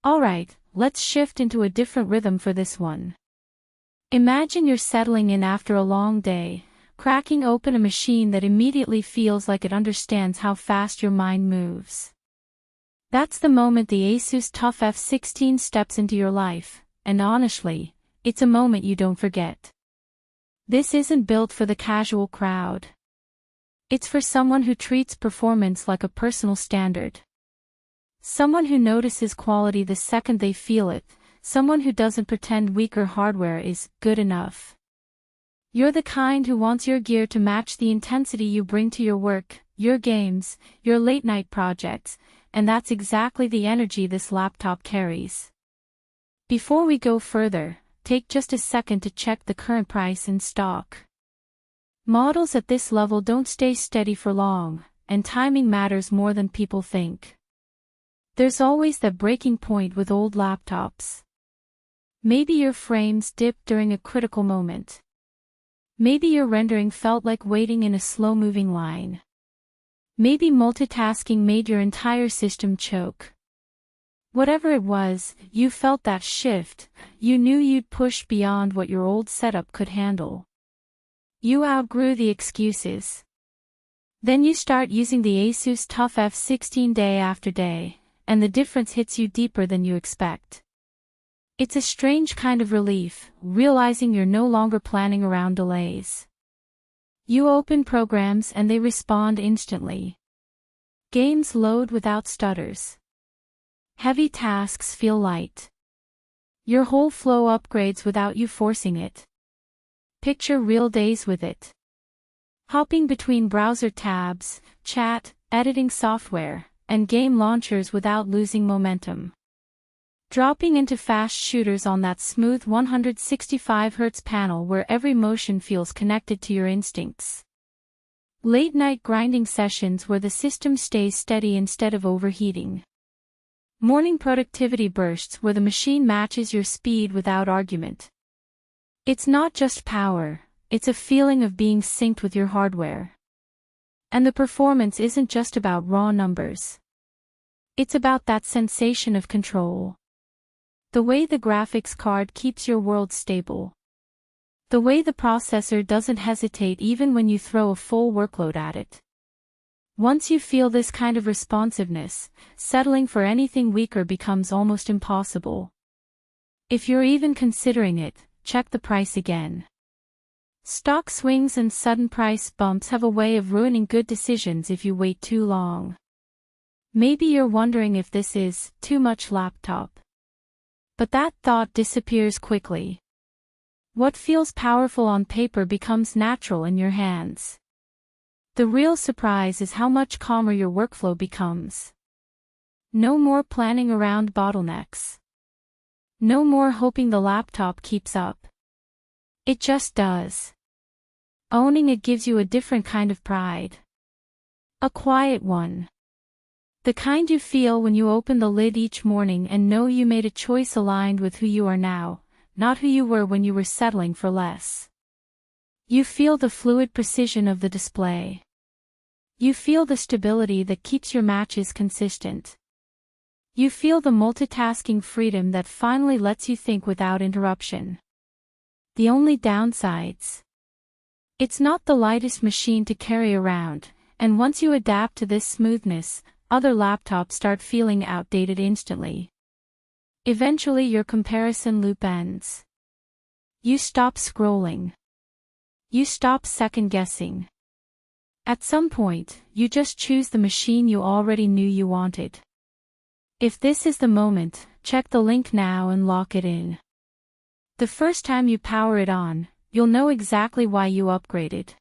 Alright, let's shift into a different rhythm for this one. Imagine you're settling in after a long day, cracking open a machine that immediately feels like it understands how fast your mind moves. That's the moment the ASUS TUF F16 steps into your life, and honestly, it's a moment you don't forget. This isn't built for the casual crowd. It's for someone who treats performance like a personal standard. Someone who notices quality the second they feel it, someone who doesn't pretend weaker hardware is good enough. You're the kind who wants your gear to match the intensity you bring to your work, your games, your late-night projects, and that's exactly the energy this laptop carries. Before we go further, take just a second to check the current price in stock. Models at this level don't stay steady for long, and timing matters more than people think. There's always that breaking point with old laptops. Maybe your frames dipped during a critical moment. Maybe your rendering felt like waiting in a slow-moving line. Maybe multitasking made your entire system choke. Whatever it was, you felt that shift, you knew you'd pushed beyond what your old setup could handle. You outgrew the excuses. Then you start using the ASUS TUF F16 day after day, and the difference hits you deeper than you expect. It's a strange kind of relief, realizing you're no longer planning around delays. You open programs and they respond instantly. Games load without stutters. Heavy tasks feel light. Your whole flow upgrades without you forcing it. Picture real days with it. Hopping between browser tabs, chat, editing software, and game launchers without losing momentum. Dropping into fast shooters on that smooth 165Hz panel where every motion feels connected to your instincts. Late-night grinding sessions where the system stays steady instead of overheating. Morning productivity bursts where the machine matches your speed without argument. It's not just power, it's a feeling of being synced with your hardware. And the performance isn't just about raw numbers. It's about that sensation of control. The way the graphics card keeps your world stable. The way the processor doesn't hesitate even when you throw a full workload at it. Once you feel this kind of responsiveness, settling for anything weaker becomes almost impossible. If you're even considering it, check the price again. Stock swings and sudden price bumps have a way of ruining good decisions if you wait too long. Maybe you're wondering if this is too much laptop. But that thought disappears quickly. What feels powerful on paper becomes natural in your hands. The real surprise is how much calmer your workflow becomes. No more planning around bottlenecks. No more hoping the laptop keeps up. It just does. Owning it gives you a different kind of pride. A quiet one. The kind you feel when you open the lid each morning and know you made a choice aligned with who you are now, not who you were when you were settling for less. You feel the fluid precision of the display. You feel the stability that keeps your matches consistent. You feel the multitasking freedom that finally lets you think without interruption. The only downsides. It's not the lightest machine to carry around, and once you adapt to this smoothness, other laptops start feeling outdated instantly. Eventually your comparison loop ends. You stop scrolling. You stop second-guessing. At some point, you just choose the machine you already knew you wanted. If this is the moment, check the link now and lock it in. The first time you power it on, you'll know exactly why you upgraded.